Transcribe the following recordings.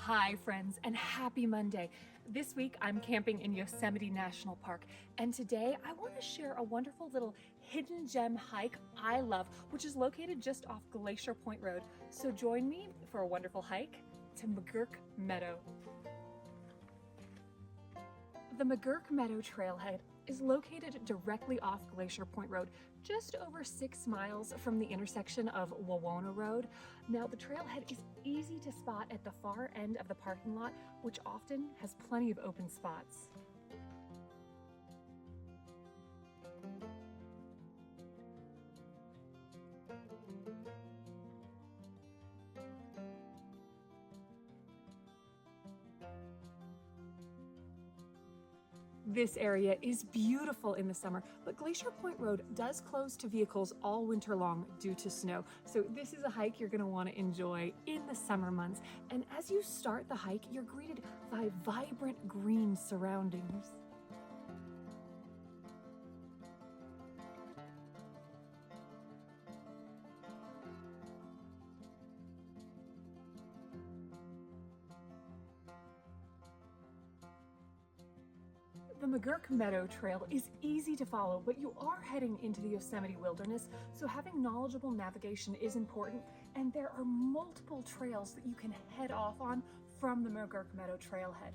Hi friends, and happy Monday. This week I'm camping in Yosemite National Park, and today I want to share a wonderful little hidden gem hike I love, which is located just off Glacier Point Road. So join me for a wonderful hike to McGurk Meadow. The McGurk Meadow Trailhead is located directly off Glacier Point Road, just over 6 miles from the intersection of Wawona Road. Now, the trailhead is easy to spot at the far end of the parking lot, which often has plenty of open spots. This area is beautiful in the summer, but Glacier Point Road does close to vehicles all winter long due to snow. So this is a hike you're going to want to enjoy in the summer months. And as you start the hike, you're greeted by vibrant green surroundings. The McGurk Meadow Trail is easy to follow, but you are heading into the Yosemite wilderness, so having knowledgeable navigation is important, and there are multiple trails that you can head off on from the McGurk Meadow Trailhead.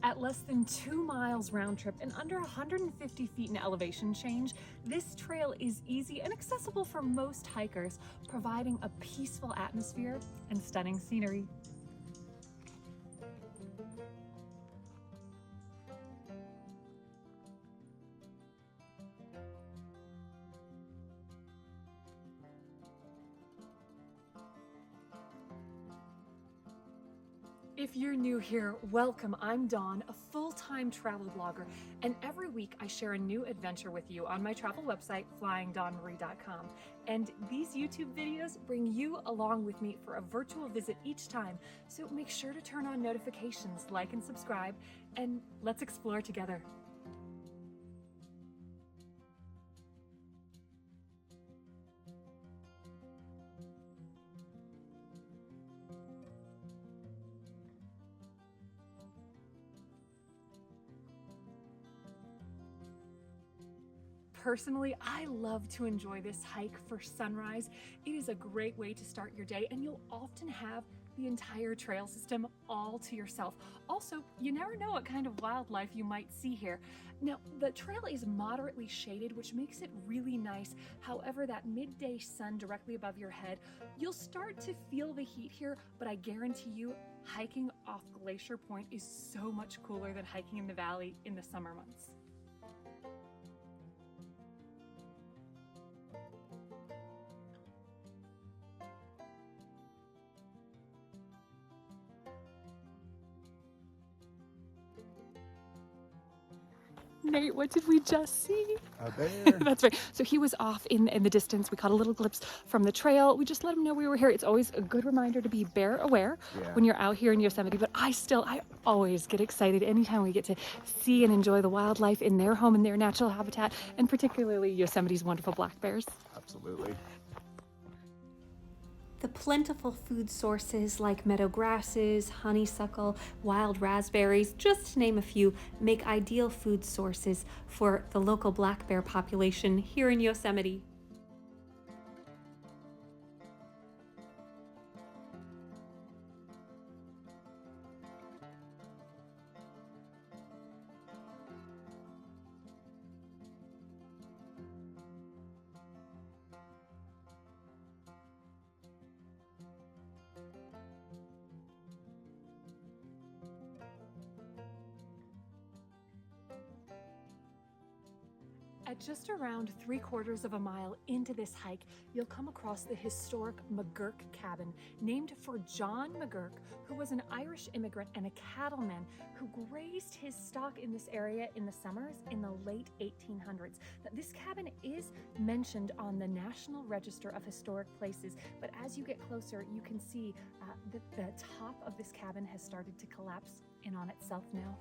At less than 2 miles round trip and under 150 feet in elevation change, this trail is easy and accessible for most hikers, providing a peaceful atmosphere and stunning scenery. If you're new here, welcome. I'm Dawn, a full-time travel blogger, and every week I share a new adventure with you on my travel website, flyingdawnmarie.com. And these YouTube videos bring you along with me for a virtual visit each time, so make sure to turn on notifications, like and subscribe, and let's explore together. Personally, I love to enjoy this hike for sunrise. It is a great way to start your day, and you'll often have the entire trail system all to yourself. Also, you never know what kind of wildlife you might see here. Now, the trail is moderately shaded, which makes it really nice. However, that midday sun directly above your head, you'll start to feel the heat here, but I guarantee you, hiking off Glacier Point is so much cooler than hiking in the valley in the summer months. Nate, what did we just see? A bear. That's right. So he was off in the distance. We caught a little glimpse from the trail. We just let him know we were here. It's always a good reminder to be bear aware when you're out here in Yosemite. But I always get excited anytime we get to see and enjoy the wildlife in their home, in their natural habitat, and particularly Yosemite's wonderful black bears. Absolutely. The plentiful food sources like meadow grasses, honeysuckle, wild raspberries, just to name a few, make ideal food sources for the local black bear population here in Yosemite. At just around 3/4 of a mile into this hike, you'll come across the historic McGurk cabin, named for John McGurk, who was an Irish immigrant and a cattleman who grazed his stock in this area in the summers in the late 1800s. Now, this cabin is mentioned on the National Register of Historic Places, but as you get closer, you can see that the top of this cabin has started to collapse in on itself now.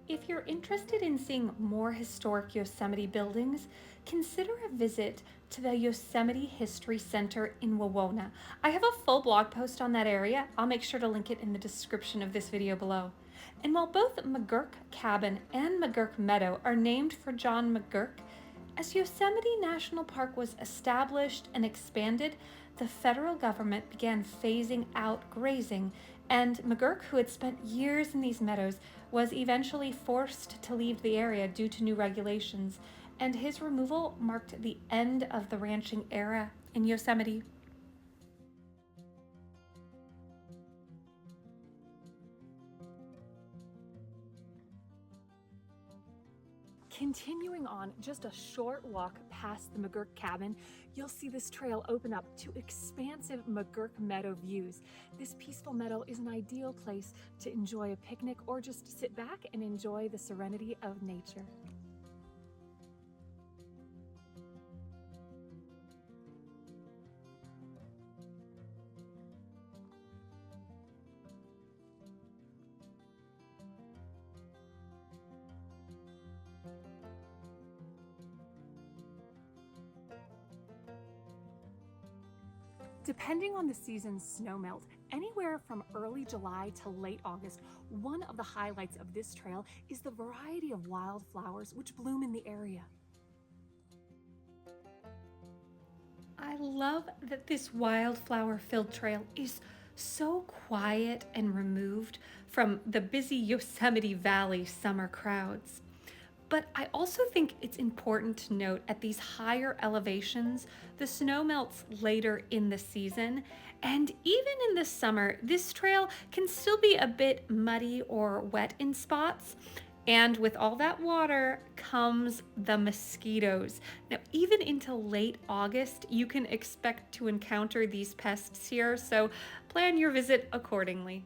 If you're interested in seeing more historic Yosemite buildings, consider a visit to the Yosemite History Center in Wawona. I have a full blog post on that area. I'll make sure to link it in the description of this video below. And while both McGurk Cabin and McGurk Meadow are named for John McGurk, as Yosemite National Park was established and expanded, the federal government began phasing out grazing, and McGurk, who had spent years in these meadows, was eventually forced to leave the area due to new regulations, and his removal marked the end of the ranching era in Yosemite. Continuing on just a short walk past the McGurk cabin, you'll see this trail open up to expansive McGurk Meadow views. This peaceful meadow is an ideal place to enjoy a picnic or just sit back and enjoy the serenity of nature. Depending on the season's snowmelt, anywhere from early July to late August, one of the highlights of this trail is the variety of wildflowers which bloom in the area. I love that this wildflower-filled trail is so quiet and removed from the busy Yosemite Valley summer crowds. But I also think it's important to note at these higher elevations, the snow melts later in the season, and even in the summer, this trail can still be a bit muddy or wet in spots. And with all that water comes the mosquitoes. Now, even into late August, you can expect to encounter these pests here, so plan your visit accordingly.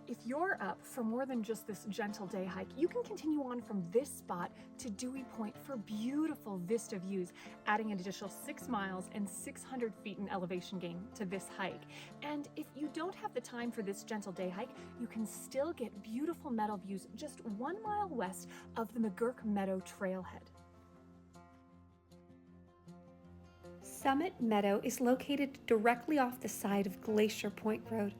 If you're up for more than just this gentle day hike, you can continue on from this spot to Dewey Point for beautiful vista views, adding an additional 6 miles and 600 feet in elevation gain to this hike. And if you don't have the time for this gentle day hike, you can still get beautiful meadow views just 1 mile west of the McGurk Meadow Trailhead. Summit Meadow is located directly off the side of Glacier Point Road.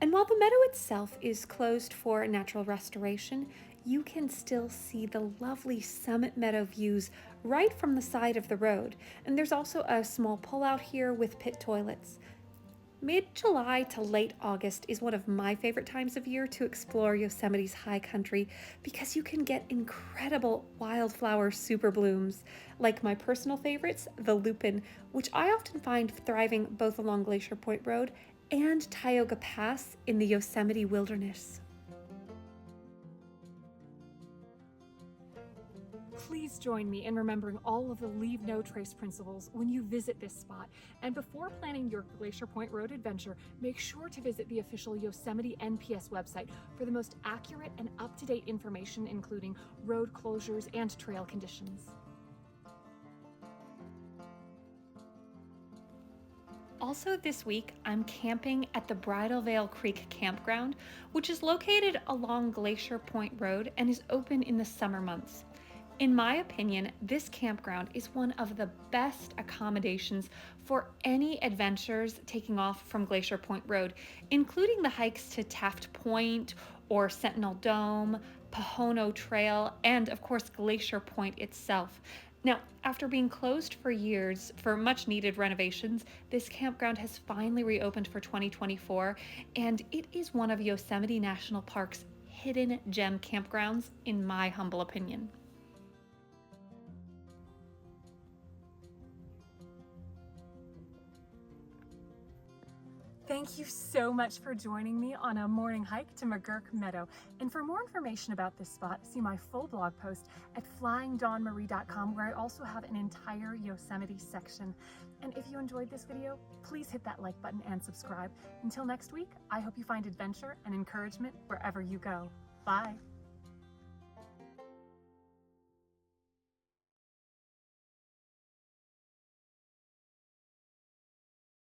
And while the meadow itself is closed for natural restoration, you can still see the lovely Summit Meadow views right from the side of the road. And there's also a small pullout here with pit toilets. Mid-July to late August is one of my favorite times of year to explore Yosemite's high country because you can get incredible wildflower super blooms, like my personal favorites, the lupin, which I often find thriving both along Glacier Point Road and Tioga Pass in the Yosemite wilderness. Please join me in remembering all of the Leave No Trace principles when you visit this spot. And before planning your Glacier Point Road adventure, make sure to visit the official Yosemite NPS website for the most accurate and up-to-date information, including road closures and trail conditions. Also this week, I'm camping at the Bridal Veil Creek Campground, which is located along Glacier Point Road and is open in the summer months. In my opinion, this campground is one of the best accommodations for any adventures taking off from Glacier Point Road, including the hikes to Taft Point or Sentinel Dome, Pohono Trail, and of course Glacier Point itself. Now, after being closed for years for much needed renovations, this campground has finally reopened for 2024, and it is one of Yosemite National Park's hidden gem campgrounds, in my humble opinion. Thank you so much for joining me on a morning hike to McGurk Meadow. And for more information about this spot, see my full blog post at flyingdawnmarie.com, where I also have an entire Yosemite section. And if you enjoyed this video, please hit that like button and subscribe. Until next week, I hope you find adventure and encouragement wherever you go. Bye.